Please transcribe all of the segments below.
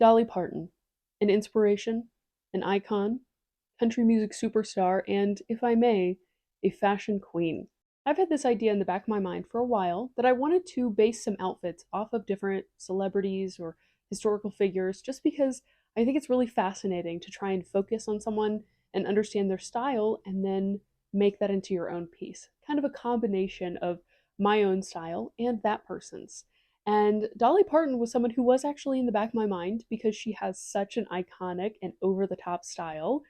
Dolly Parton, an inspiration, an icon, country music superstar, and, if I may, a fashion queen. I've had this idea in the back of my mind for a while that I wanted to base some outfits off of different celebrities or historical figures just because I think it's really fascinating to try and focus on someone and understand their style and then make that into your own piece. Kind of a combination of my own style and that person's. And Dolly Parton was someone who was actually in the back of my mind because she has such an iconic and over the top style.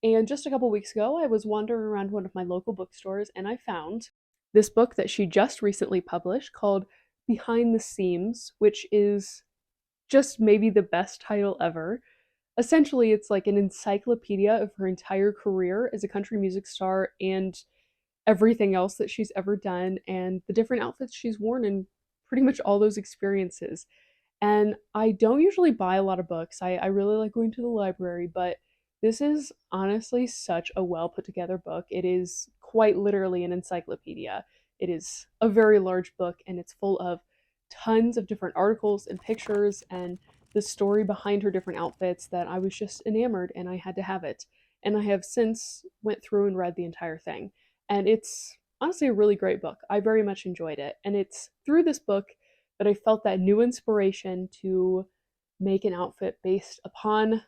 And just a couple weeks ago, I was wandering around one of my local bookstores and I found this book that she just recently published called Behind the Seams, which is just maybe the best title ever. Essentially, it's like an encyclopedia of her entire career as a country music star and everything else that she's ever done and the different outfits she's worn and pretty much all those experiences. And I don't usually buy a lot of books. I really like going to the library, but this is honestly such a well put together book. It is quite literally an encyclopedia. It is a very large book and it's full of tons of different articles and pictures and the story behind her different outfits that I was just enamored and I had to have it. And I have since went through and read the entire thing. And it's honestly a really great book. I very much enjoyed it. And it's through this book that I felt that new inspiration to make an outfit based upon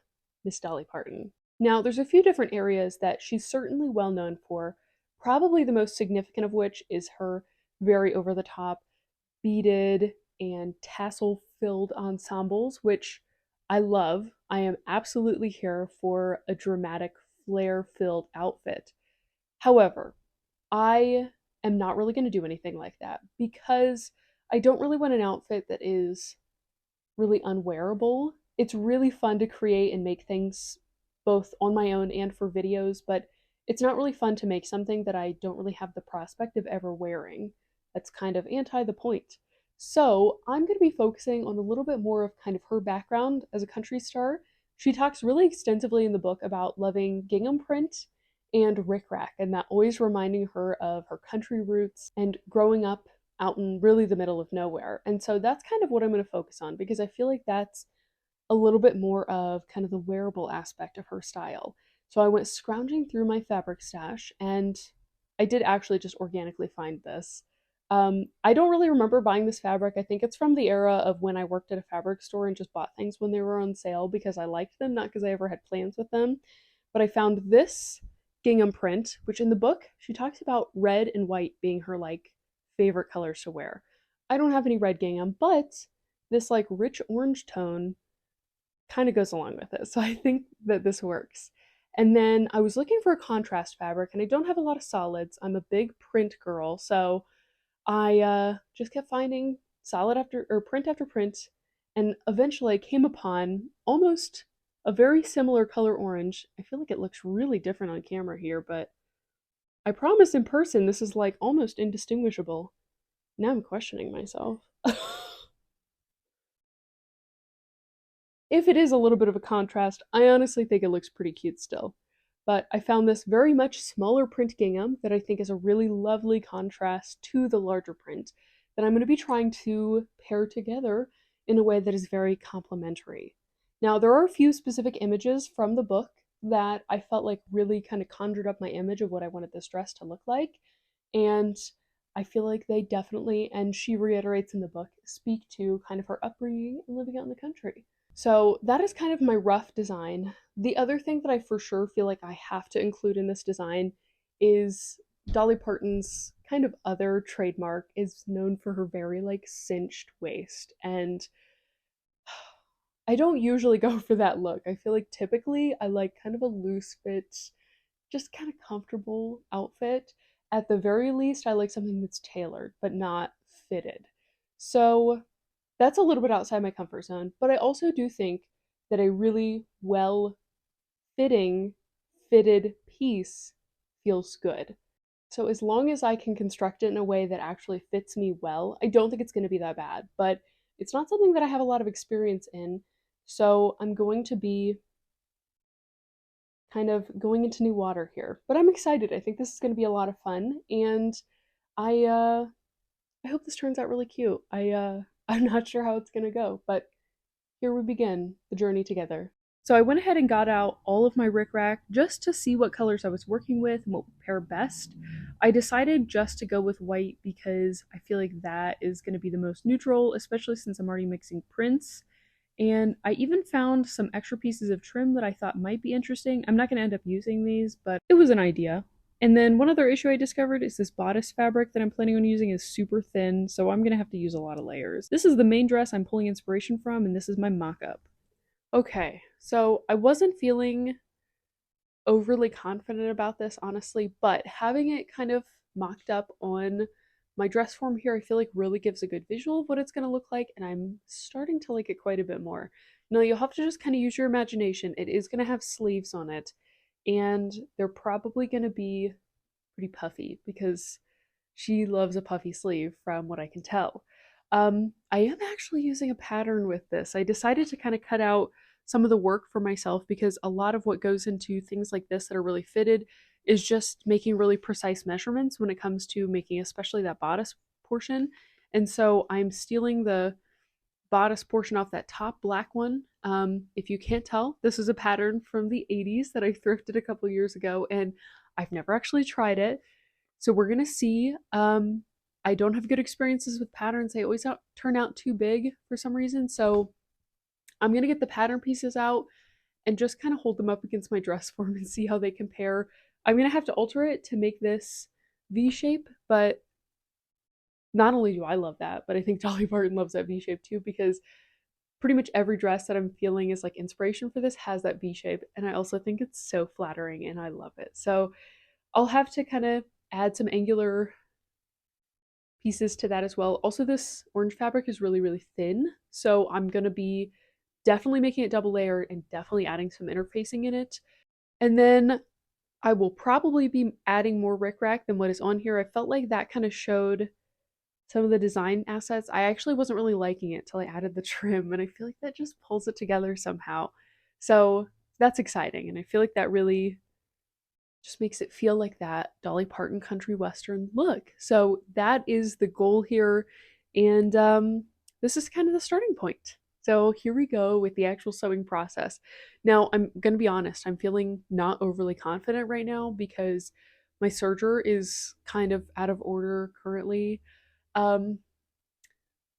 Miss Dolly Parton. Now, there's a few different areas that she's certainly well known for, probably the most significant of which is her very over the top beaded and tassel filled ensembles, which I love. I am absolutely here for a dramatic flair filled outfit. However, I am not really going to do anything like that because I don't really want an outfit that is really unwearable. It's really fun to create and make things both on my own and for videos, but it's not really fun to make something that I don't really have the prospect of ever wearing. That's kind of anti the point. So I'm going to be focusing on a little bit more of kind of her background as a country star. She talks really extensively in the book about loving gingham print and rickrack, and that always reminding her of her country roots and growing up out in really the middle of nowhere. And so that's kind of what I'm going to focus on because I feel like that's a little bit more of kind of the wearable aspect of her style. So I went scrounging through my fabric stash and I did actually just organically find this. I don't really remember buying this fabric. I think it's from the era of when I worked at a fabric store and just bought things when they were on sale because I liked them, not because I ever had plans with them. But I found this gingham print, which in the book she talks about red and white being her like favorite colors to wear. I don't have any red gingham, but this like rich orange tone kind of goes along with it. So I think that this works. And then I was looking for a contrast fabric, and I don't have a lot of solids. I'm a big print girl, so I just kept finding solid after print, and eventually I came upon almost a very similar color orange. I feel like it looks really different on camera here, but I promise in person this is like almost indistinguishable. Now I'm questioning myself. If it is a little bit of a contrast, I honestly think it looks pretty cute still. But I found this very much smaller print gingham that I think is a really lovely contrast to the larger print that I'm going to be trying to pair together in a way that is very complementary. Now, there are a few specific images from the book that I felt like really kind of conjured up my image of what I wanted this dress to look like. And I feel like they definitely, and she reiterates in the book, speak to kind of her upbringing and living out in the country. So that is kind of my rough design. The other thing that I for sure feel like I have to include in this design is Dolly Parton's kind of other trademark is known for her very like cinched waist. And I don't usually go for that look. I feel like typically I like kind of a loose fit, just kind of comfortable outfit. At the very least, I like something that's tailored but not fitted. So that's a little bit outside my comfort zone, but I also do think that a really well fitting, fitted piece feels good. So as long as I can construct it in a way that actually fits me well, I don't think it's going to be that bad, but it's not something that I have a lot of experience in. So I'm going to be kind of going into new water here. But I'm excited. I think this is going to be a lot of fun and I I hope this turns out really cute. I'm not sure how it's going to go, but here we begin the journey together. So I went ahead and got out all of my rickrack just to see what colors I was working with and what would pair best. I decided just to go with white because I feel like that is going to be the most neutral, especially since I'm already mixing prints. And I even found some extra pieces of trim that I thought might be interesting. I'm not going to end up using these, but it was an idea. And then one other issue I discovered is this bodice fabric that I'm planning on using is super thin, so I'm going to have to use a lot of layers. This is the main dress I'm pulling inspiration from, and this is my mock-up. Okay, so I wasn't feeling overly confident about this, honestly, but having it kind of mocked up on my dress form here, I feel like really gives a good visual of what it's going to look like, and I'm starting to like it quite a bit more. Now, you'll have to just kind of use your imagination. It is going to have sleeves on it, and they're probably going to be pretty puffy because she loves a puffy sleeve from what I can tell. I am actually using a pattern with this. I decided to kind of cut out some of the work for myself because a lot of what goes into things like this that are really fitted is just making really precise measurements when it comes to making especially that bodice portion. And so I'm stealing the bodice portion off that top black one. If you can't tell, this is a pattern from the 80s that I thrifted a couple years ago, and I've never actually tried it. So we're gonna see. I don't have good experiences with patterns. They always turn out too big for some reason. So I'm gonna get the pattern pieces out and just kind of hold them up against my dress form and see how they compare. I'm gonna have to alter it to make this V shape, but not only do I love that, but I think Dolly Parton loves that V shape too because pretty much every dress that I'm feeling is like inspiration for this has that V shape, and I also think it's so flattering and I love it. So I'll have to kind of add some angular pieces to that as well. Also, this orange fabric is really, really thin, so I'm going to be definitely making it double layered and definitely adding some interfacing in it. And then I will probably be adding more rickrack than what is on here. I felt like that kind of showed some of the design assets. I actually wasn't really liking it till I added the trim, and I feel like that just pulls it together somehow. So that's exciting, and I feel like that really just makes it feel like that Dolly Parton country western look. So that is the goal here, and this is kind of the starting point. So here we go with the actual sewing process. Now, I'm going to be honest, I'm feeling not overly confident right now because my serger is kind of out of order currently. Um,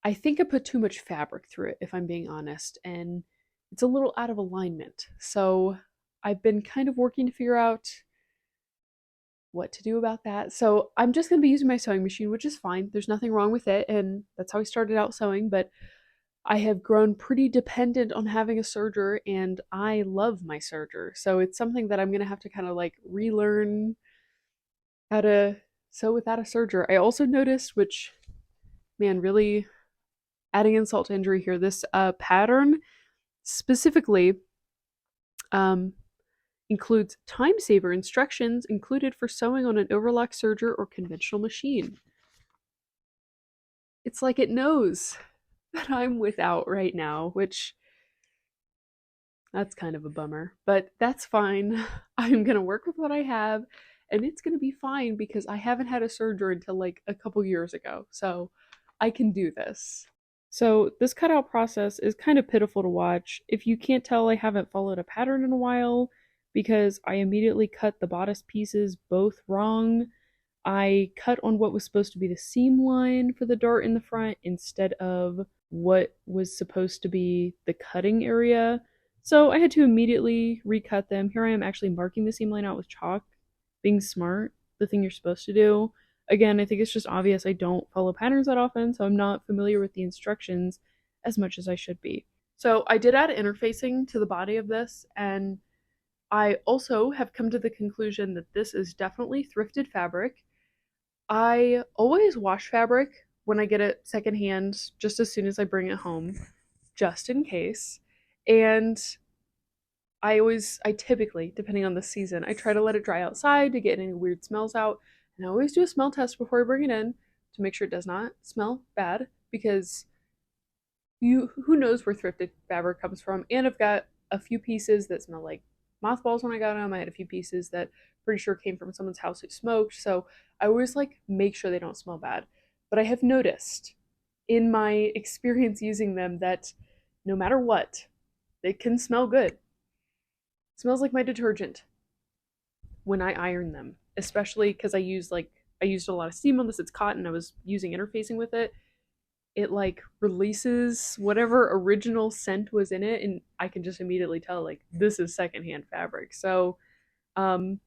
I think I put too much fabric through it, if I'm being honest, and it's a little out of alignment. So I've been kind of working to figure out what to do about that. So I'm just going to be using my sewing machine, which is fine. There's nothing wrong with it, and that's how I started out sewing, but I have grown pretty dependent on having a serger, and I love my serger. So it's something that I'm going to have to kind of like relearn how to sew without a serger. I also noticed, which, man, really adding insult to injury here, this pattern specifically um, includes time saver instructions included for sewing on an overlock serger or conventional machine. It's like it knows that I'm without right now, which that's kind of a bummer, but that's fine. I'm gonna work with what I have, and it's gonna be fine because I haven't had a serger until like a couple years ago, so I can do this. So this cutout process is kind of pitiful to watch. If you can't tell, I haven't followed a pattern in a while because I immediately cut the bodice pieces both wrong. I cut on what was supposed to be the seam line for the dart in the front instead of what was supposed to be the cutting area. So I had to immediately recut them. Here I am actually marking the seam line out with chalk, being smart, the thing you're supposed to do. Again, I think it's just obvious I don't follow patterns that often, so I'm not familiar with the instructions as much as I should be. So I did add interfacing to the body of this, and I also have come to the conclusion that this is definitely thrifted fabric. I always wash fabric when I get it secondhand just as soon as I bring it home, just in case. And I typically, depending on the season, I try to let it dry outside to get any weird smells out. And I always do a smell test before I bring it in to make sure it does not smell bad because who knows where thrifted fabric comes from. And I've got a few pieces that smell like mothballs when I got them. I had a few pieces that pretty sure came from someone's house who smoked. So I always like make sure they don't smell bad. But I have noticed in my experience using them that no matter what, it can smell good. It smells like my detergent when I iron them, especially because I used a lot of steam on this. It's cotton. I was using interfacing with it. It like releases whatever original scent was in it, and I can just immediately tell like this is secondhand fabric. So, um,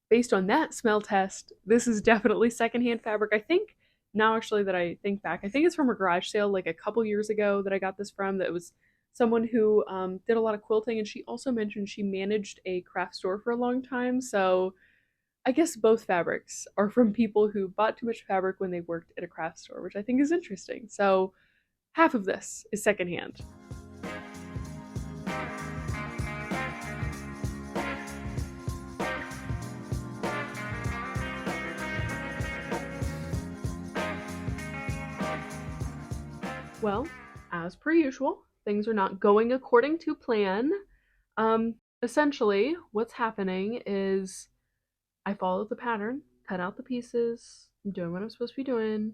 based on that smell test, this is definitely secondhand fabric. I think now actually that I think back, I think it's from a garage sale like a couple years ago that I got this from. That was someone who did a lot of quilting, and she also mentioned she managed a craft store for a long time. So I guess both fabrics are from people who bought too much fabric when they worked at a craft store, which I think is interesting. So half of this is secondhand. Well, as per usual, things are not going according to plan. Essentially, what's happening is I followed the pattern, cut out the pieces, I'm doing what I'm supposed to be doing,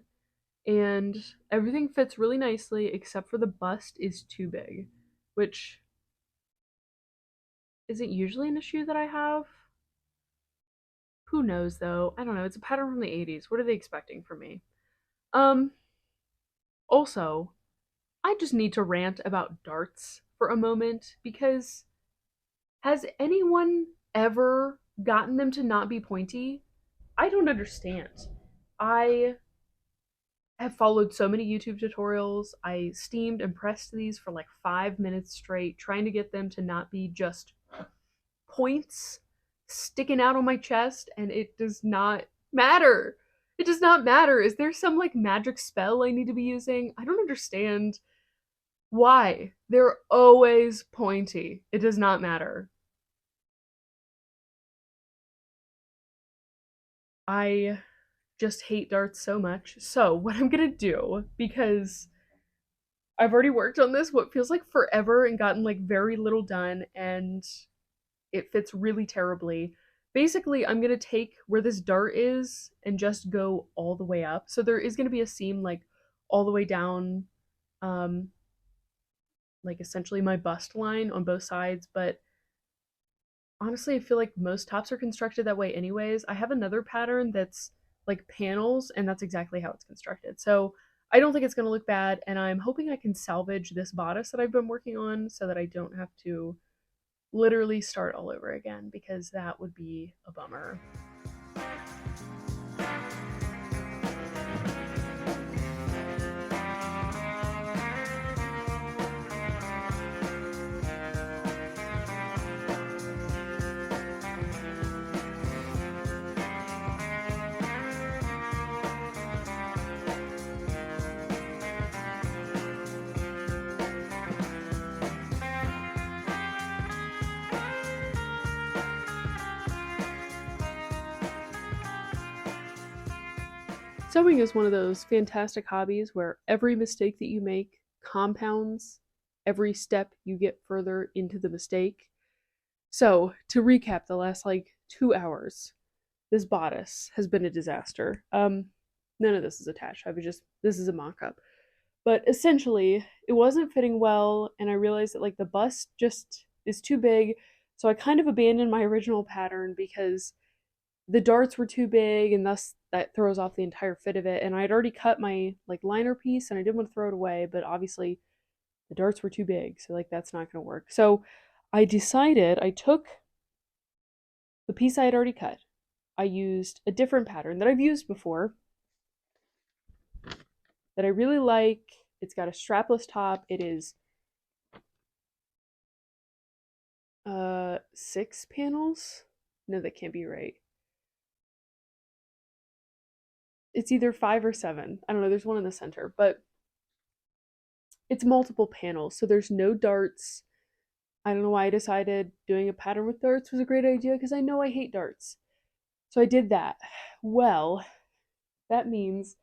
and everything fits really nicely except for the bust is too big, which isn't usually an issue that I have. Who knows though? I don't know. It's a pattern from the 80s. What are they expecting from me? Um, Also, I just need to rant about darts for a moment because has anyone ever gotten them to not be pointy? I don't understand. I have followed so many YouTube tutorials. I steamed and pressed these for like 5 minutes straight, trying to get them to not be just points sticking out on my chest, and it does not matter. It does not matter. Is there some like magic spell I need to be using? I don't understand why. They're always pointy. It does not matter. I just hate darts so much. So, what I'm gonna do, because I've already worked on this what feels like forever and gotten like very little done, and it fits really terribly. Basically, I'm gonna take where this dart is and just go all the way up. So there is gonna be a seam like all the way down, um, like essentially my bust line on both sides. But honestly, I feel like most tops are constructed that way anyways. I have another pattern that's like panels, and that's exactly how it's constructed. So I don't think it's gonna look bad, and I'm hoping I can salvage this bodice that I've been working on so that I don't have to literally start all over again because that would be a bummer. Sewing is one of those fantastic hobbies where every mistake that you make compounds every step you get further into the mistake. So, to recap the last like 2 hours, this bodice has been a disaster. None of this is attached. This is a mock up. But essentially, it wasn't fitting well, and I realized that like the bust just is too big. So I kind of abandoned my original pattern because the darts were too big, and thus that throws off the entire fit of it. And I had already cut my like liner piece, and I didn't want to throw it away, but obviously the darts were too big, so like that's not going to work. So I took the piece I had already cut. I used a different pattern that I've used before that I really like. It's got a strapless top. It is 6 panels. No, that can't be right. It's either 5 or 7. I don't know. There's one in the center, but it's multiple panels, so there's no darts. I don't know why I decided doing a pattern with darts was a great idea because I know I hate darts. So I did that. Well, that means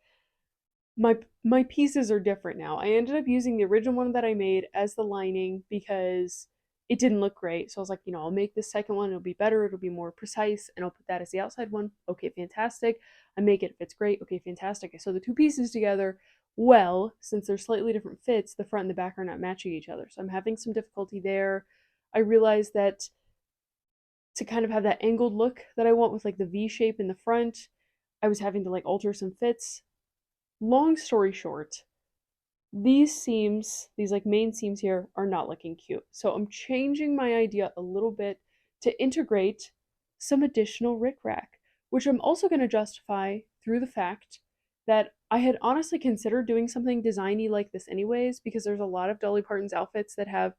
my pieces are different now. I ended up using the original one that I made as the lining because it didn't look great. So I was like, I'll make this second one. It'll be better. It'll be more precise, and I'll put that as the outside one. Okay, fantastic. I make it. If it's great. Okay, fantastic. I sew the two pieces together. Well, since they're slightly different fits, the front and the back are not matching each other. So I'm having some difficulty there. I realized that to kind of have that angled look that I want with like the V shape in the front, I was having to like alter some fits. Long story short, these seams, these like main seams here, are not looking cute. So I'm changing my idea a little bit to integrate some additional rickrack, which I'm also going to justify through the fact that I had honestly considered doing something designy like this anyways, because there's a lot of Dolly Parton's outfits that have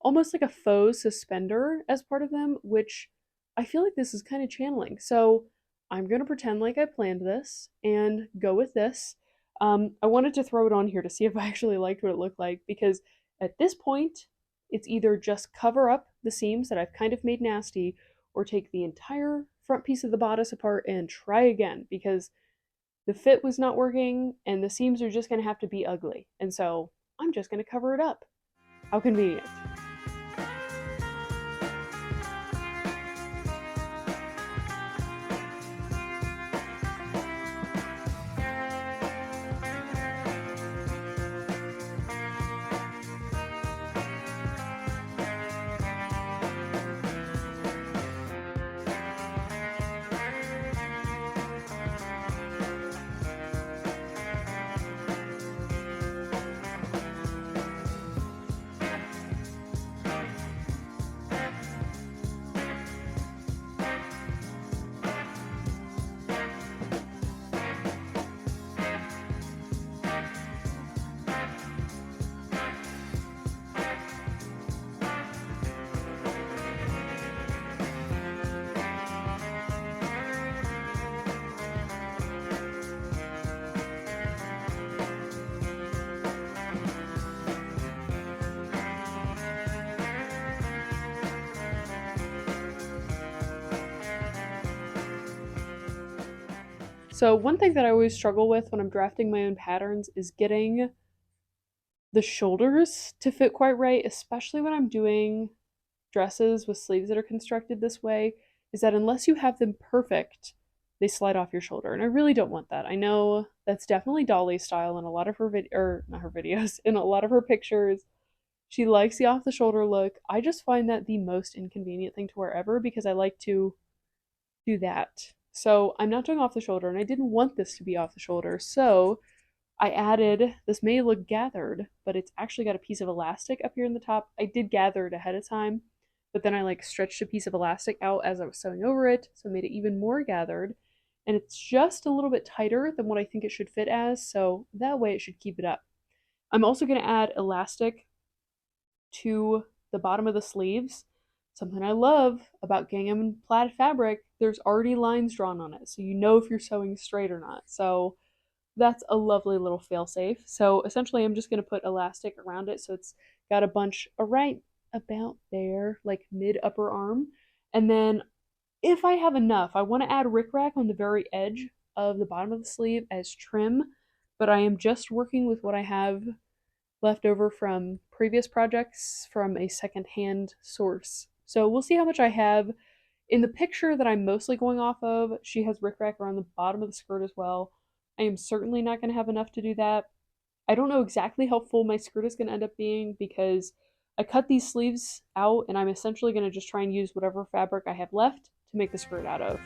almost like a faux suspender as part of them, which I feel like this is kind of channeling. So I'm going to pretend like I planned this and go with this. I wanted to throw it on here to see if I actually liked what it looked like, because at this point, it's either just cover up the seams that I've kind of made nasty, or take the entire front piece of the bodice apart and try again, because the fit was not working and the seams are just going to have to be ugly. And so I'm just going to cover it up. How convenient. So one thing that I always struggle with when I'm drafting my own patterns is getting the shoulders to fit quite right, especially when I'm doing dresses with sleeves that are constructed this way, is that unless you have them perfect, they slide off your shoulder. And I really don't want that. I know that's definitely Dolly's style in a lot of her or not her videos, in a lot of her pictures. She likes the off the shoulder look. I just find that the most inconvenient thing to wear ever, because I like to do that. So I'm not doing off the shoulder, and I didn't want this to be off the shoulder. So I added, this may look gathered, but it's actually got a piece of elastic up here in the top. I did gather it ahead of time, but then I like stretched a piece of elastic out as I was sewing over it, so it made it even more gathered. And it's just a little bit tighter than what I think it should fit as, so that way it should keep it up. I'm also going to add elastic to the bottom of the sleeves. Something I love about gingham plaid fabric, there's already lines drawn on it, so you know if you're sewing straight or not. So that's a lovely little fail-safe. So essentially I'm just going to put elastic around it, so it's got a bunch right about there, like mid upper arm. And then if I have enough, I want to add rickrack on the very edge of the bottom of the sleeve as trim, but I am just working with what I have left over from previous projects from a secondhand source. So we'll see how much I have. In the picture that I'm mostly going off of, she has rickrack around the bottom of the skirt as well. I am certainly not going to have enough to do that. I don't know exactly how full my skirt is going to end up being, because I cut these sleeves out and I'm essentially going to just try and use whatever fabric I have left to make the skirt out of.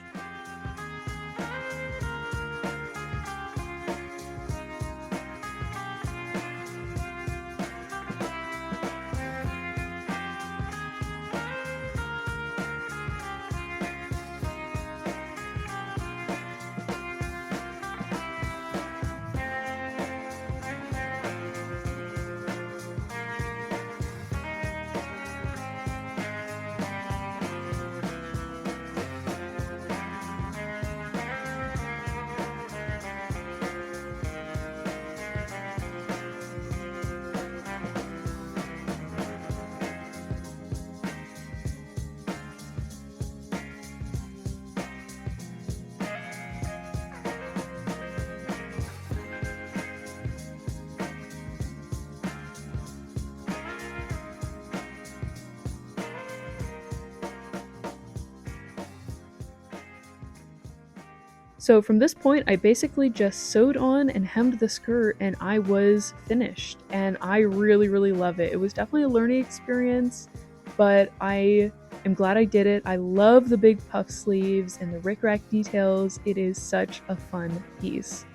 So from this point, I basically just sewed on and hemmed the skirt and I was finished. And I really, really love it. It was definitely a learning experience, but I am glad I did it. I love the big puff sleeves and the rickrack details. It is such a fun piece.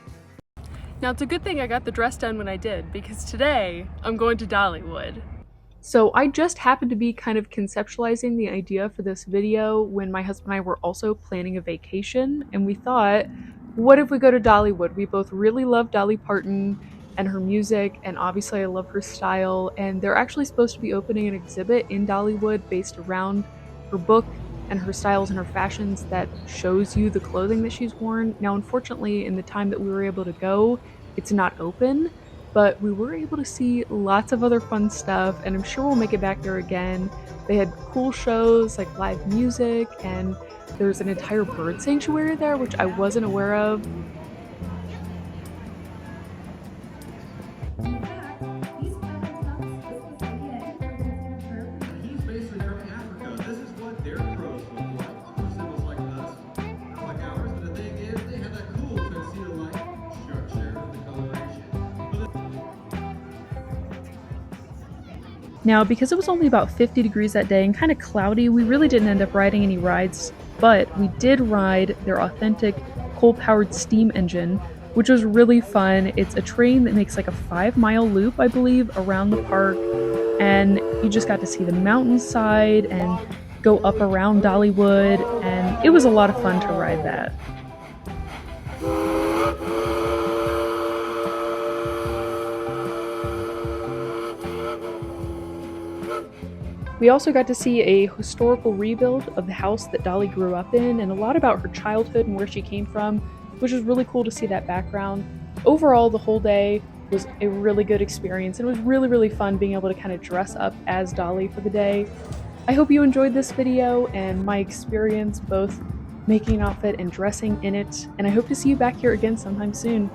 Now it's a good thing I got the dress done when I did, because today I'm going to Dollywood. So I just happened to be kind of conceptualizing the idea for this video when my husband and I were also planning a vacation, and we thought, what if we go to Dollywood? We both really love Dolly Parton and her music, and obviously I love her style, and they're actually supposed to be opening an exhibit in Dollywood based around her book and her styles and her fashions that shows you the clothing that she's worn. Now, unfortunately, in the time that we were able to go, it's not open, but we were able to see lots of other fun stuff, and I'm sure we'll make it back there again. They had cool shows like live music, and there's an entire bird sanctuary there, which I wasn't aware of. He's basically from Africa. This is what their crows look like. Almost symbols like us, not like ours. But the thing is, they have that cool tuxedo-like structure of the coloration. Now, because it was only about 50 degrees that day and kind of cloudy, we really didn't end up riding any rides, but we did ride their authentic coal-powered steam engine, which was really fun. It's a train that makes like a 5-mile loop, I believe, around the park, and you just got to see the mountainside and go up around Dollywood, and it was a lot of fun to ride that. We also got to see a historical rebuild of the house that Dolly grew up in, and a lot about her childhood and where she came from, which was really cool to see that background. Overall, the whole day was a really good experience, and it was really, really fun being able to kind of dress up as Dolly for the day. I hope you enjoyed this video and my experience both making an outfit and dressing in it, and I hope to see you back here again sometime soon.